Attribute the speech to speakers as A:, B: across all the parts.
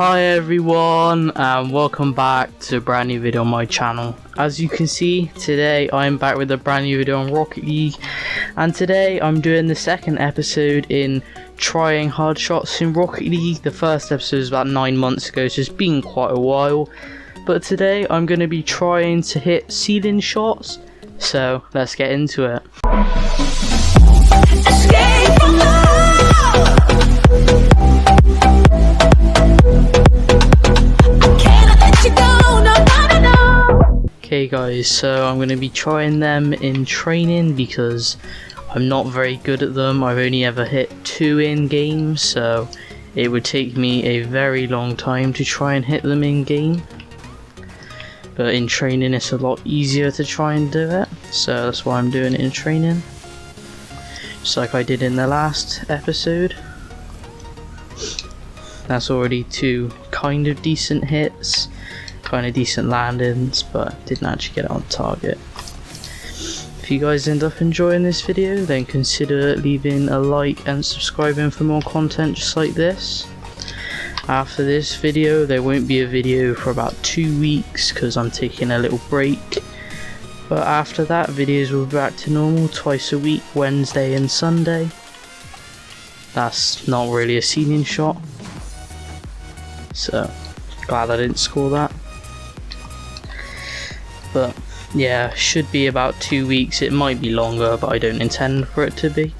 A: Hi everyone, and welcome back to a brand new video on my channel. As you can see, today I'm back with a brand new video on Rocket League, and today I'm doing the second episode in trying hard shots in Rocket League. The first episode was about 9 months ago, so it's been quite a while, but today I'm going to be trying to hit ceiling shots, so let's get into it.
B: Escape from love.
A: Okay guys, so I'm going to be trying them in training because I'm not very good at them. I've only ever hit 2 in game, so it would take me a very long time to try and hit them in game. But in training it's a lot easier to try and do it, so that's why I'm doing it in training. Just like I did in the last episode. That's already 2 kind of decent hits. Kind of decent landings, but didn't actually get it on target. If you guys end up enjoying this video, then consider leaving a like and subscribing for more content just like this. After this video, there won't be a video for about 2 weeks because I'm taking a little break. But after that, videos will be back to normal twice a week, Wednesday and Sunday. That's not really a ceiling shot, so glad I didn't score that. But yeah, should be about 2 weeks. It might be longer, but I don't intend for it to be.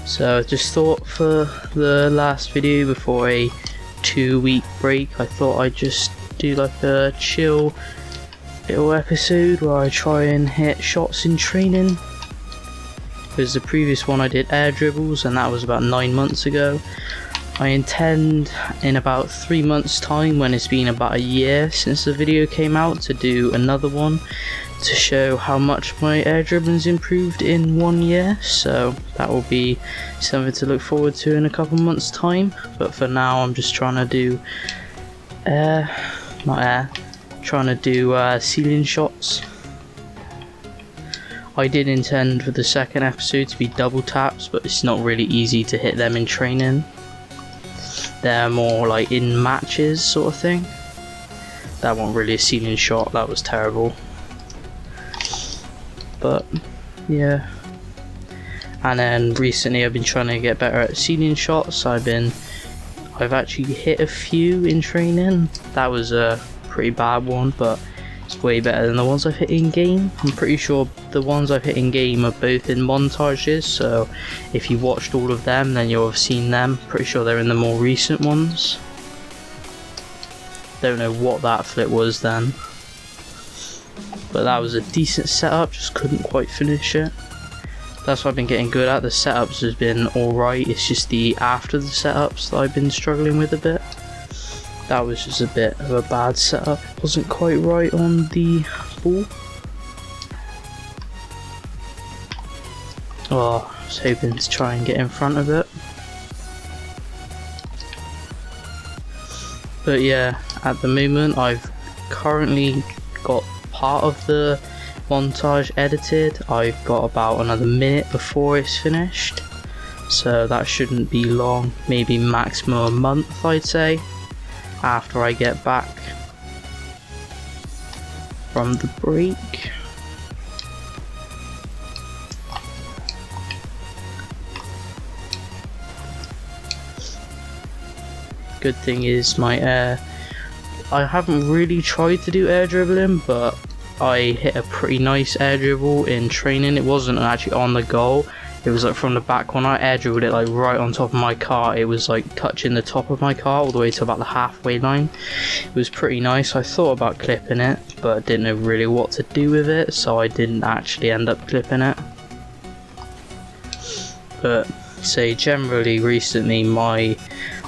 A: So just thought for the last video before a 2-week break, I thought I'd just do like a chill little episode where I try and hit shots in training. Because the previous one I did air dribbles, and that was about 9 months ago. I intend in about 3 months time, when it's been about a year since the video came out, to do another one to show how much my air dribbling's improved in 1 year. So that will be something to look forward to in a couple months time. But for now I'm just trying to do ceiling shots. I did intend for the second episode to be double taps, but it's not really easy to hit them in training. They're more like in matches sort of thing. That wasn't really a ceiling shot, that was terrible. But yeah. And then recently I've been trying to get better at ceiling shots. I've actually hit a few in training. That was a pretty bad one, but it's way better than the ones I've hit in game. I'm pretty sure the ones I've hit in game are both in montages, so if you watched all of them then you'll have seen them. Pretty sure they're in the more recent ones. Don't know what that flip was then, but that was a decent setup, just couldn't quite finish it. That's what I've been getting good at. The setups has been alright, it's just the after the setups that I've been struggling with a bit. That was just a bit of a bad setup. Wasn't quite right on the ball. Oh, I was hoping to try and get in front of it. But yeah, at the moment I've currently got part of the montage edited. I've got about another minute before it's finished. So that shouldn't be long, maybe maximum a month I'd say. After I get back from the break. Good thing is my air, I haven't really tried to do air dribbling, but I hit a pretty nice air dribble in training. It wasn't actually on the goal. It was like from the back. When I air dribbled it like right on top of my car, it was like touching the top of my car all the way to about the halfway line. It was pretty nice. I thought about clipping it, but didn't know really what to do with it, so I didn't actually end up clipping it. But say generally recently my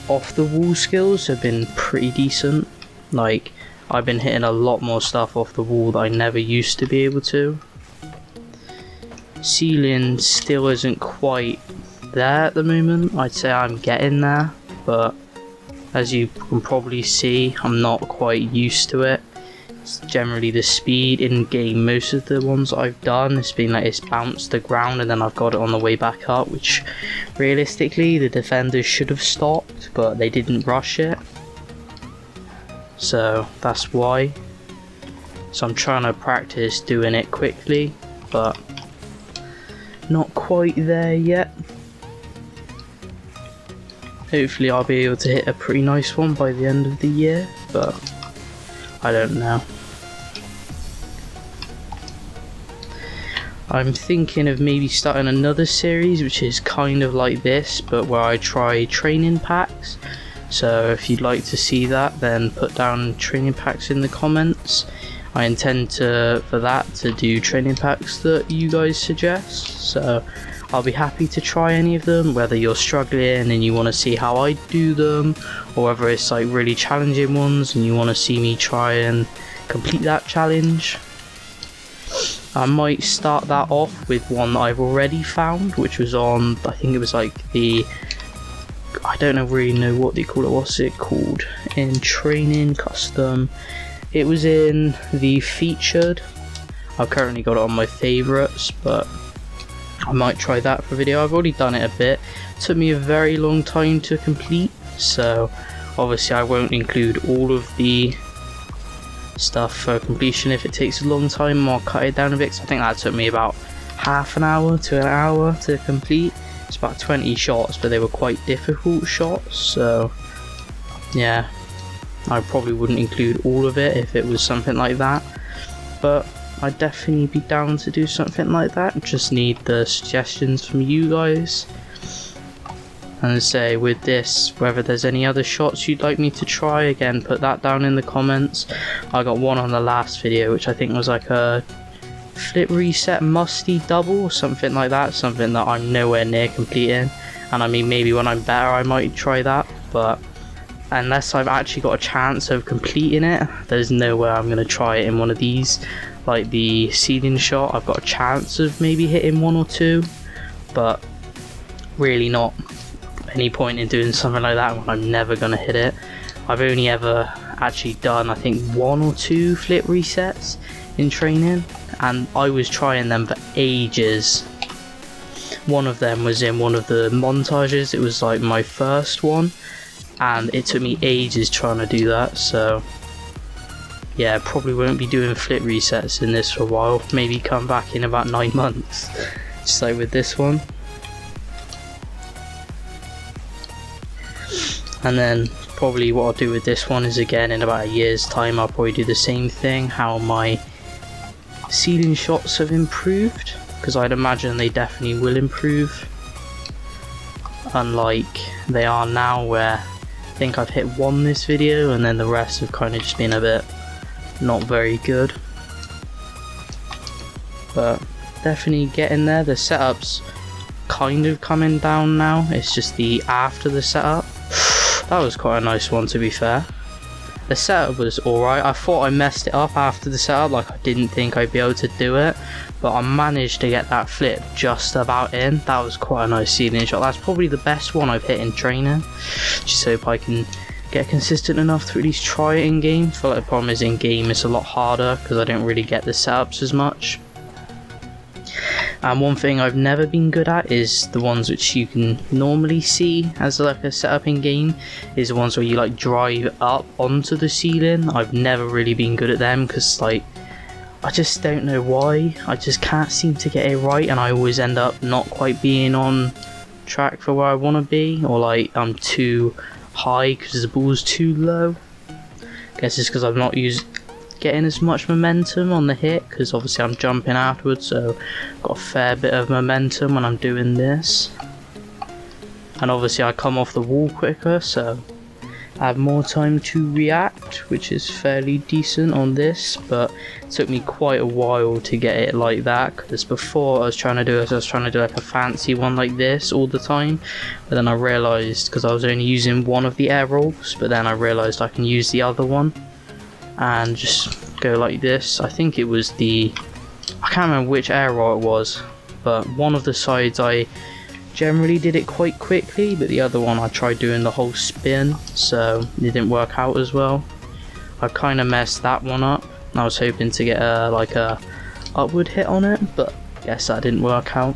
A: off the wall skills have been pretty decent. Like I've been hitting a lot more stuff off the wall that I never used to be able to. Ceiling still isn't quite there at the moment. I'd say I'm getting there, but as you can probably see, I'm not quite used to it. It's generally the speed in game. Most of the ones I've done, it's been like it's bounced the ground and then I've got it on the way back up, which realistically the defenders should have stopped, but they didn't rush it. So that's why. So I'm trying to practice doing it quickly, but not quite there yet. Hopefully I'll be able to hit a pretty nice one by the end of the year, but I don't know. I'm thinking of maybe starting another series which is kind of like this, but where I try training packs. So if you'd like to see that, then put down training packs in the comments. I intend for that to do training packs that you guys suggest, so I'll be happy to try any of them, whether you're struggling and you want to see how I do them, or whether it's like really challenging ones and you want to see me try and complete that challenge. I might start that off with one that I've already found, which was on, I think it was like the, I don't really know what they call it, what's it called, in training custom. It was in the featured. I've currently got it on my favourites, but I might try that for a video. I've already done it a bit. It took me a very long time to complete, so obviously I won't include all of the stuff for completion. If it takes a long time, I'll cut it down a bit, because I think that took me about half an hour to an hour to complete. It's about 20 shots, but they were quite difficult shots, so yeah, I probably wouldn't include all of it if it was something like that, but I'd definitely be down to do something like that. Just need the suggestions from you guys. And say with this, whether there's any other shots you'd like me to try, again put that down in the comments. I got one on the last video which I think was like a flip reset musty double or something like that, something that I'm nowhere near completing, and I mean maybe when I'm better I might try that, but unless I've actually got a chance of completing it, there's no way I'm going to try it in one of these. Like the ceiling shot, I've got a chance of maybe hitting one or two, but really not any point in doing something like that when I'm never going to hit it. I've only ever actually done I think 1 or 2 flip resets in training, and I was trying them for ages. One of them was in one of the montages, it was like my first one, and it took me ages trying to do that, so yeah, probably won't be doing flip resets in this for a while. Maybe come back in about 9 months, just like with this one. And then probably what I'll do with this one is, again in about a year's time, I'll probably do the same thing, how my ceiling shots have improved, because I'd imagine they definitely will improve, unlike they are now where I think I've hit 1 this video and then the rest have kind of just been a bit not very good. But definitely getting there. The setup's kind of coming down now, it's just the after the setup. That was quite a nice one, to be fair. The setup was alright. I thought I messed it up after the setup, like I didn't think I'd be able to do it, but I managed to get that flip just about in. That was quite a nice ceiling shot. That's probably the best one I've hit in training. Just hope I can get consistent enough to at least try it in game. I feel like the problem is in game it's a lot harder because I don't really get the setups as much. And one thing I've never been good at is the ones which you can normally see as like a setup in game, is the ones where you like drive up onto the ceiling. I've never really been good at them because like I just don't know why, I just can't seem to get it right, and I always end up not quite being on track for where I want to be, or like I'm too high because the ball's too low. I guess it's because I'm not getting as much momentum on the hit, because obviously I'm jumping afterwards, so I've got a fair bit of momentum when I'm doing this. And obviously I come off the wall quicker, so I have more time to react, which is fairly decent on this, but it took me quite a while to get it like that, because before I was trying to do like a fancy one like this all the time, but then I realised, because I was only using one of the air rolls, but then I realised I can use the other one and just go like this. I think it was I can't remember which air roll it was, but one of the sides I generally did it quite quickly, but the other one I tried doing the whole spin, so it didn't work out as well. I kind of messed that one up, I was hoping to get like a upward hit on it, but guess that didn't work out.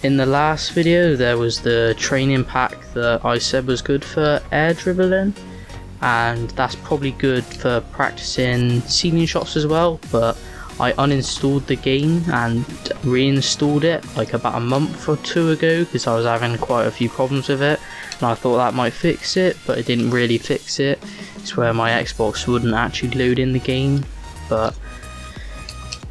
A: In the last video there was the training pack that I said was good for air dribbling, and that's probably good for practicing ceiling shots as well, but I uninstalled the game and reinstalled it like about a month or two ago because I was having quite a few problems with it, and I thought that might fix it, but it didn't really fix it. It's where my Xbox wouldn't actually load in the game. But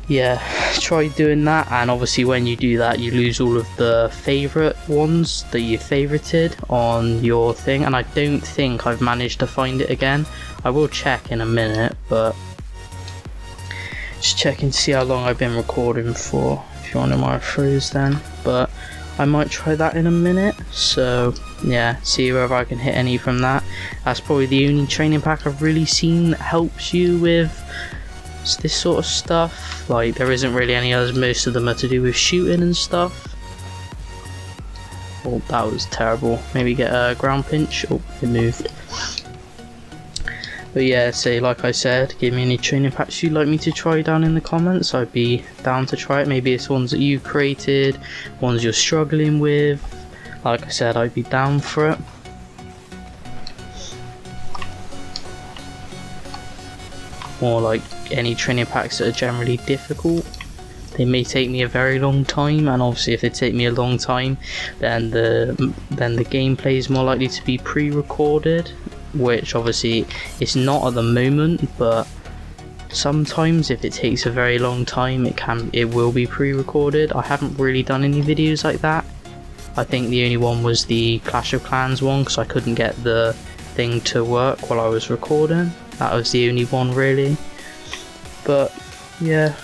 A: yeah, try doing that, and obviously when you do that you lose all of the favourite ones that you favorited on your thing, and I don't think I've managed to find it again. I will check in a minute, but just checking to see how long I've been recording for, if you want to know my throws then, but I might try that in a minute. So yeah, see whether I can hit any from that. That's probably the only training pack I've really seen that helps you with this sort of stuff. Like, there isn't really any others, most of them are to do with shooting and stuff. Oh, that was terrible. Maybe get a ground pinch. Oh, it moved. But yeah, say like I said, give me any training packs you'd like me to try down in the comments. I'd be down to try it. Maybe it's ones that you created, ones you're struggling with. Like I said, I'd be down for it. Or like any training packs that are generally difficult. They may take me a very long time, and obviously if they take me a long time, then the gameplay is more likely to be pre-recorded, which obviously it's not at the moment, but sometimes if it takes a very long time it will be pre-recorded. I haven't really done any videos like that. I think the only one was the Clash of Clans one, because I couldn't get the thing to work while I was recording. That was the only one really. But yeah,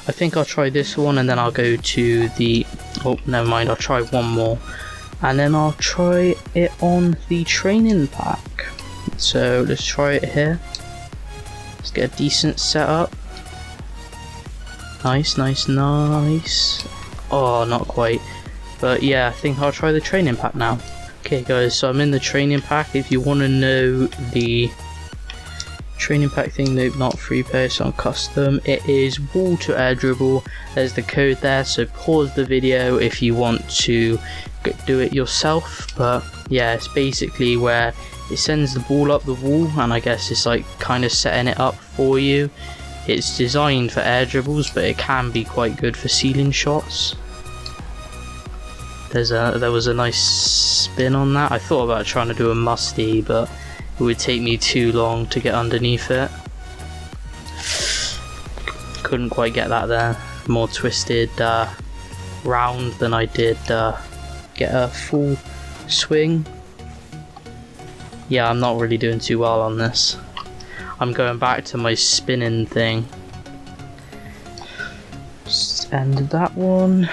A: I think I'll try this one, and then I'll go to the, oh never mind, I'll try one more, and then I'll try it on the training pack. So let's try it here. Let's get a decent setup. Nice, nice, nice. Oh, not quite. But yeah, I think I'll try the training pack now. Okay guys, so I'm in the training pack. If you want to know the training pack thing, nope, not free play, so on custom. It is wall to air dribble. There's the code there, so pause the video if you want to do it yourself. But yeah, it's basically where it sends the ball up the wall, and I guess it's like kind of setting it up for you. It's designed for air dribbles, but it can be quite good for ceiling shots. There was a nice spin on that. I thought about trying to do a musty, but it would take me too long to get underneath it. Couldn't quite get that there. More twisted round than I did get a full swing. Yeah, I'm not really doing too well on this. I'm going back to my spinning thing. Just ended that one.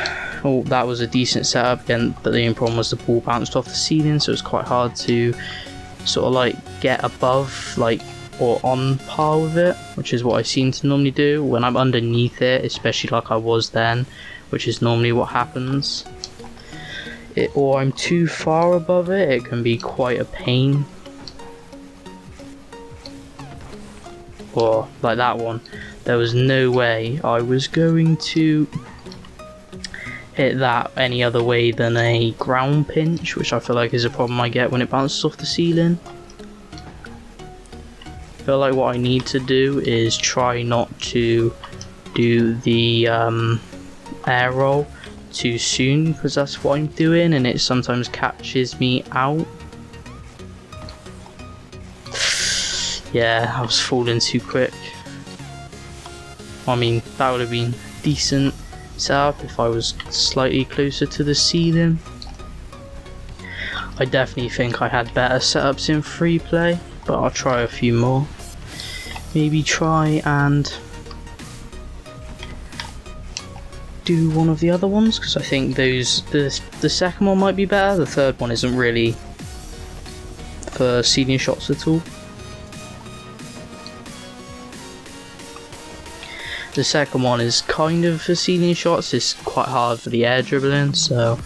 A: Oh, that was a decent setup again, but the only problem was the ball bounced off the ceiling, so it's quite hard to sort of like get above, like, or on par with it, which is what I seem to normally do when I'm underneath it, especially like I was then, which is normally what happens. Or I'm too far above it, it can be quite a pain. Or like that one, there was no way I was going to hit that any other way than a ground pinch, which I feel like is a problem I get when it bounces off the ceiling. I feel like what I need to do is try not to do the air roll too soon, because that's what I'm doing and it sometimes catches me out. Yeah, I was falling too quick. I mean, that would have been decent setup if I was slightly closer to the ceiling. I definitely think I had better setups in free play, but I'll try a few more. Maybe try and do one of the other ones, because I think those the second one might be better. The third one isn't really for ceiling shots at all. The second one is kind of for ceiling shots. It's quite hard for the air dribbling, so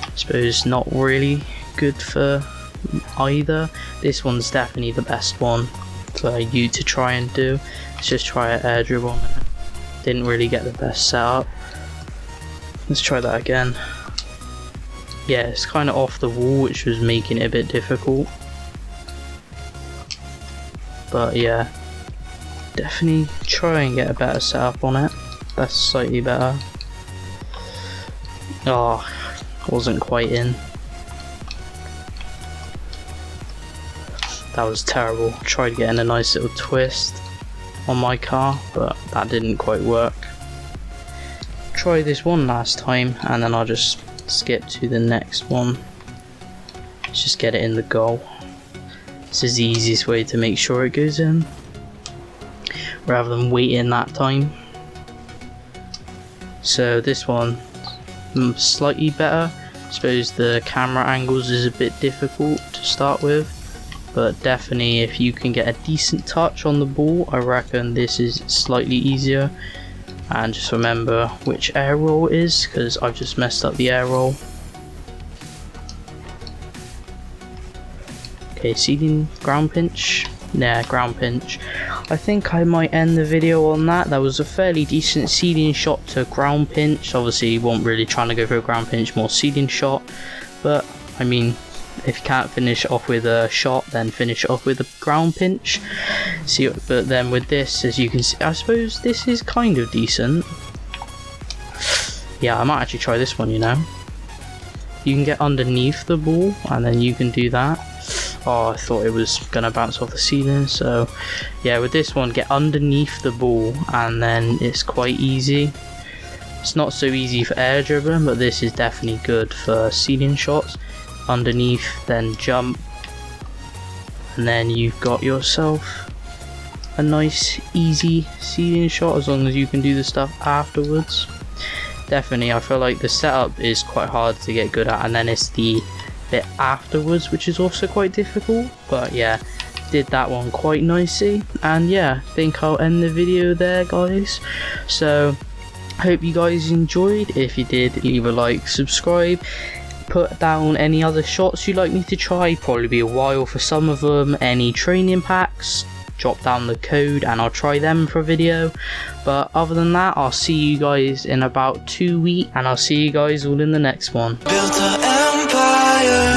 A: I suppose not really good for either. This one's definitely the best one for you to try and do. Let's just try an air dribble on it. Didn't really get the best setup. Let's try that again. Yeah, it's kind of off the wall, which was making it a bit difficult. But yeah, definitely try and get a better setup on it. That's slightly better. Oh, wasn't quite in. That was terrible. Tried getting a nice little twist on my car, but that didn't quite work. Try this one last time and then I'll just skip to the next one. Let's just get it in the goal. This is the easiest way to make sure it goes in, rather than waiting that time. So this one, slightly better. I suppose the camera angles is a bit difficult to start with, but definitely if you can get a decent touch on the ball, I reckon this is slightly easier. And just remember which air roll it is, because I've just messed up the air roll. Okay, seeding ground pinch. Yeah, ground pinch. I think I might end the video on that. That was a fairly decent seeding shot to ground pinch. Obviously you weren't really trying to go for a ground pinch, more seeding shot. But I mean, if you can't finish off with a shot, then finish off with a ground pinch. See, but then with this, as you can see, I suppose this is kind of decent. Yeah, I might actually try this one, you know. You can get underneath the ball and then you can do that. Oh, I thought it was gonna bounce off the ceiling. So yeah, with this one, get underneath the ball and then it's quite easy. It's not so easy for air dribbling, but this is definitely good for ceiling shots. Underneath, then jump, and then you've got yourself a nice easy ceiling shot, as long as you can do the stuff afterwards. Definitely, I feel like the setup is quite hard to get good at, and then it's the bit afterwards which is also quite difficult. But yeah, did that one quite nicely, and yeah, I think I'll end the video there, guys. So hope you guys enjoyed. If you did, leave a like, subscribe, put down any other shots you'd like me to try. Probably be a while for some of them. Any training packs, drop down the code and I'll try them for a video. But other than that, I'll see you guys in about 2 weeks, and I'll see you guys all in the next one. Built an empire.